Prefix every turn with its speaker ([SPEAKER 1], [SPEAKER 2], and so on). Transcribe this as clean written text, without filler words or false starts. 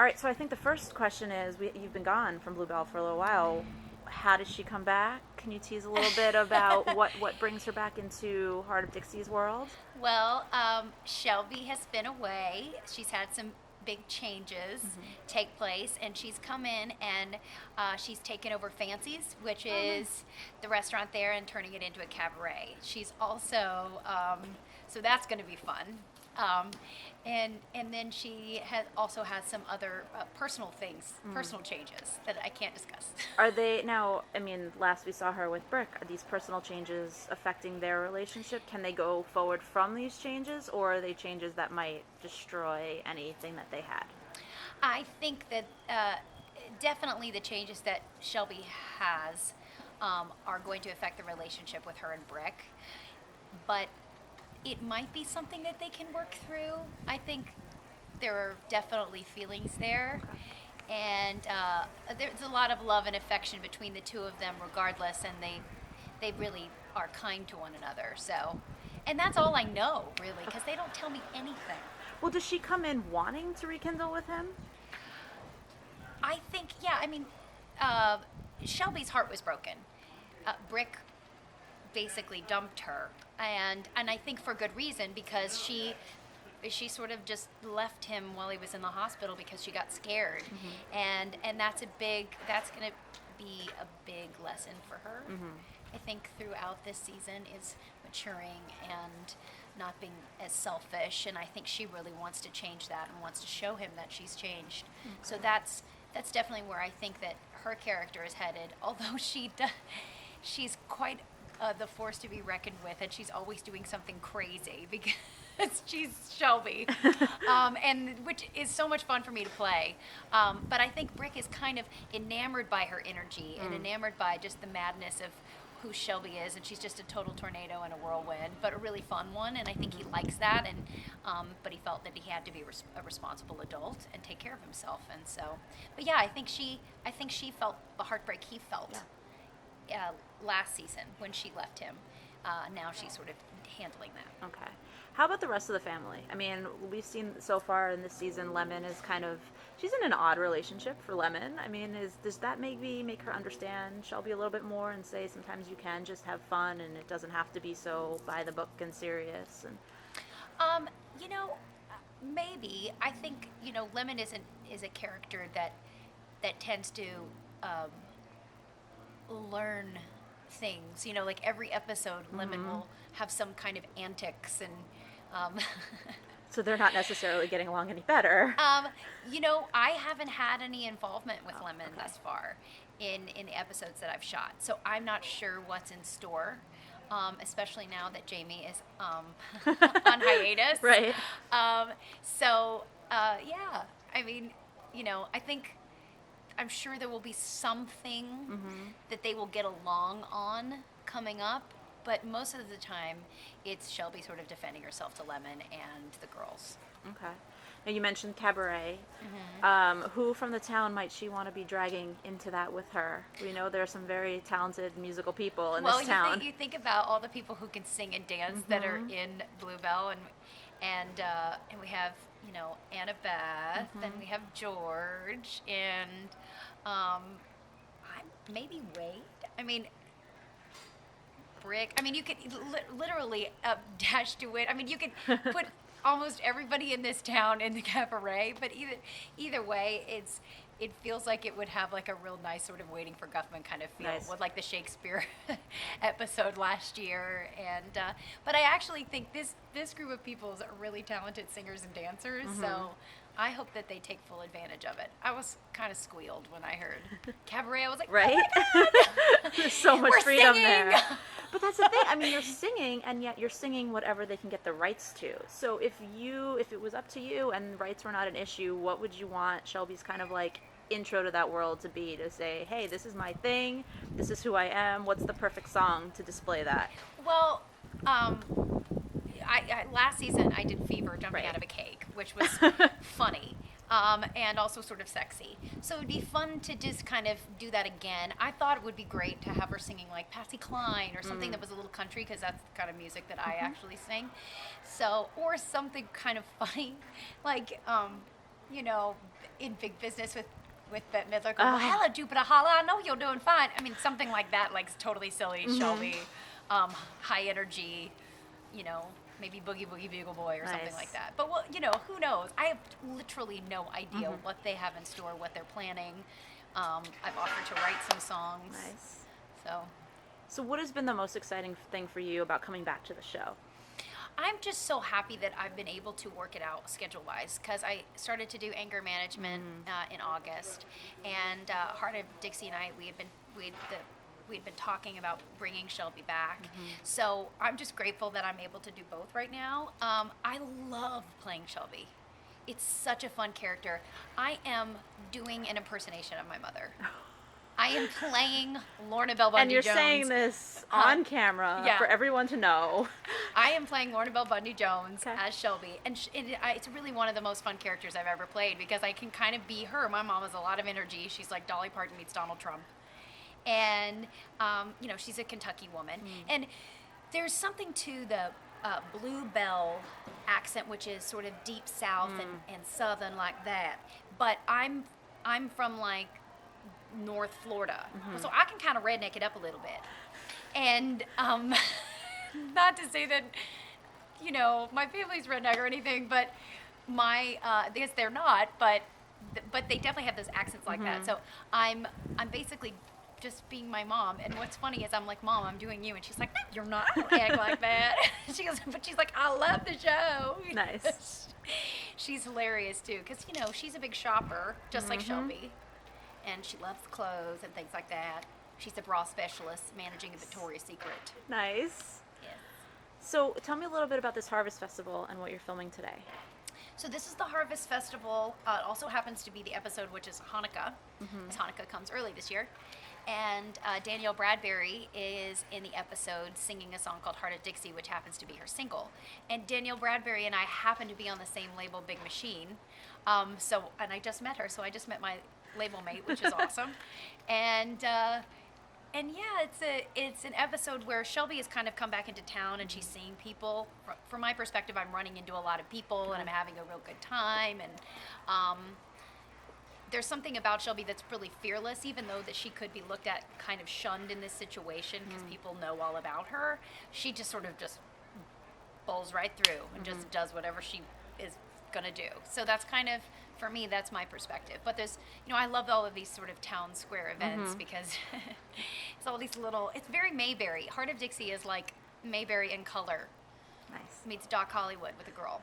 [SPEAKER 1] All right, so I think the first question is, you've been gone from Bluebell for a little while. How does she come back? Can you tease a little bit about what brings her back into Heart of Dixie's world?
[SPEAKER 2] Well, Shelby has been away. She's had some big changes take place, and she's come in and she's taken over Fancy's, which
[SPEAKER 1] Oh,
[SPEAKER 2] is
[SPEAKER 1] nice.
[SPEAKER 2] the restaurant there, and turning it into a cabaret. She's also, so that's going to be fun. Um, and then she has some other personal things, personal changes that I can't discuss.
[SPEAKER 1] Are they now? I mean, last we saw her with Brick. Are these personal changes affecting their relationship? Can they go forward from these changes, or are they changes that might destroy anything that they had?
[SPEAKER 2] I think that definitely the changes that Shelby has are going to affect the relationship with her and Brick, but it might be something that they can work through. I think there are definitely feelings there,
[SPEAKER 1] Okay.
[SPEAKER 2] and there's a lot of love and affection between the two of them, regardless, and they really are kind to one another. So, and that's all I know really, because they don't tell me anything.
[SPEAKER 1] Well, does she come in wanting to rekindle with him?
[SPEAKER 2] I think, yeah. I mean, uh, Shelby's heart was broken. Brick basically dumped her, and I think for good reason, because she sort of just left him while he was in the hospital because she got scared, and that's going to be a big lesson for her. I think throughout this season is maturing and not being as selfish, and I think she really wants to change that and wants to show him that she's changed. So that's definitely where I think that her character is headed. Although she's quite the force to be reckoned with, and she's always doing something crazy because she's Shelby, and which is so much fun for me to play. But I think Brick is kind of enamored by her energy and enamored by just the madness of who Shelby is, and she's just a total tornado and a whirlwind, but a really fun one. And I think he likes that, and but he felt that he had to be a responsible adult and take care of himself. And so, but yeah, I think she felt the heartbreak he felt last season when she left him. Now she's sort of handling that.
[SPEAKER 1] Okay. How about the rest of the family? I mean, we've seen so far in this season, Lemon is kind of, she's in an odd relationship for Lemon. I mean, does that maybe make her understand Shelby a little bit more and say sometimes you can just have fun and it doesn't have to be so by the book and serious? And
[SPEAKER 2] Um, you know, maybe I think Lemon is a character that tends to um, learn things. Like every episode, Lemon will have some kind of antics and. Um,
[SPEAKER 1] so they're not necessarily getting along any better.
[SPEAKER 2] I haven't had any involvement with Lemon
[SPEAKER 1] okay.
[SPEAKER 2] thus far in the episodes that I've shot, so I'm not sure what's in store. Especially now that Jamie is on hiatus.
[SPEAKER 1] Right.
[SPEAKER 2] Yeah, I mean, I'm sure there will be something that they will get along on coming up, but most of the time it's Shelby sort of defending herself to Lemon and the girls.
[SPEAKER 1] Okay. Now you mentioned cabaret. Who from the town might she want to be dragging into that with her? We know there are some very talented musical people in this town.
[SPEAKER 2] You think about all the people who can sing and dance that are in Bluebell, and we have Annabeth, and we have George, and maybe Wade. I mean, Brick. I mean, you could literally dash to it. I mean, you could put almost everybody in this town in the cabaret, but either way, it feels like it would have like a real nice sort of Waiting for Guffman kind of feel,
[SPEAKER 1] Nice.
[SPEAKER 2] with like the Shakespeare episode last year. And but I actually think this group of people is really talented singers and dancers, so I hope that they take full advantage of it. I was kind of squealed when I heard cabaret. I was like,
[SPEAKER 1] Right?
[SPEAKER 2] oh my God!
[SPEAKER 1] There's so much
[SPEAKER 2] We're
[SPEAKER 1] freedom
[SPEAKER 2] singing!
[SPEAKER 1] there. But that's the thing. I mean, you're singing, and yet you're singing whatever they can get the rights to. So if it was up to you and rights were not an issue, what would you want Shelby's kind of like intro to that world to be? To say, hey, this is my thing. This is who I am. What's the perfect song to display that?
[SPEAKER 2] Well, I last season I did Fever jumping
[SPEAKER 1] Right.
[SPEAKER 2] out of a cake, which was funny. And also sort of sexy. So it'd be fun to just kind of do that again. I thought it would be great to have her singing like Patsy Cline or something that was a little country, because that's the kind of music that I actually sing. So, or something kind of funny, like, you know, in big business with Bette Midler. Go, well, hello, Jupiter Holla. I know you're doing fine. I mean, something like that, like totally silly, Shelby, high energy, you know, maybe Boogie Boogie Bugle Boy or something like that. But well, you know, who knows? I have literally no idea what they have in store, what they're planning. I've offered to write some songs.
[SPEAKER 1] Nice.
[SPEAKER 2] So
[SPEAKER 1] what has been the most exciting thing for you about coming back to the show?
[SPEAKER 2] I'm just so happy that I've been able to work it out schedule-wise, because I started to do anger management in August, and Hart of Dixie and I, we'd been talking about bringing Shelby back. So I'm just grateful that I'm able to do both right now. I love playing Shelby. It's such a fun character. I am doing an impersonation of my mother. I am playing Lorna Bell Bundy
[SPEAKER 1] And you're
[SPEAKER 2] Jones.
[SPEAKER 1] saying this on camera for everyone to know.
[SPEAKER 2] I am playing Lorna Bell Bundy Jones as Shelby. And it's really one of the most fun characters I've ever played, because I can kind of be her. My mom has a lot of energy. She's like Dolly Parton meets Donald Trump. And, you know, she's a Kentucky woman. And there's something to the Bluebell accent, which is sort of deep south and southern like that. But I'm from like North Florida, so I can kind of redneck it up a little bit. And not to say that, you know, my family's redneck or anything, but I guess they're not, but they definitely have those accents like that. So I'm basically just being my mom. And what's funny is I'm like, Mom, I'm doing you, and she's like, no, you're not. I don't act like that. She goes, but she's like, I love the show.
[SPEAKER 1] Nice.
[SPEAKER 2] She's hilarious too, because you know she's a big shopper, just like Shelby. And she loves clothes and things like that. She's a bra specialist managing a Victoria's Secret.
[SPEAKER 1] Nice.
[SPEAKER 2] Yes.
[SPEAKER 1] So tell me a little bit about this Harvest Festival and what you're filming today.
[SPEAKER 2] So this is the Harvest Festival. It also happens to be the episode, which is Hanukkah. Because Hanukkah comes early this year. And Danielle Bradbury is in the episode singing a song called Hart of Dixie, which happens to be her single. And Danielle Bradbury and I happen to be on the same label, Big Machine. And I just met her, so I just met my label mate, which is awesome. And yeah, it's an episode where Shelby has kind of come back into town and she's seeing people. From my perspective, I'm running into a lot of people and I'm having a real good time. And there's something about Shelby that's really fearless, even though that she could be looked at kind of shunned in this situation because people know all about her. She just sort of just bowls right through and just does whatever she is gonna do. So that's kind of, for me, that's my perspective. But there's, you know, I love all of these sort of town square events because it's all these little, it's very Mayberry. Hart of Dixie is like Mayberry in color.
[SPEAKER 1] Nice.
[SPEAKER 2] Meets Doc Hollywood with a girl.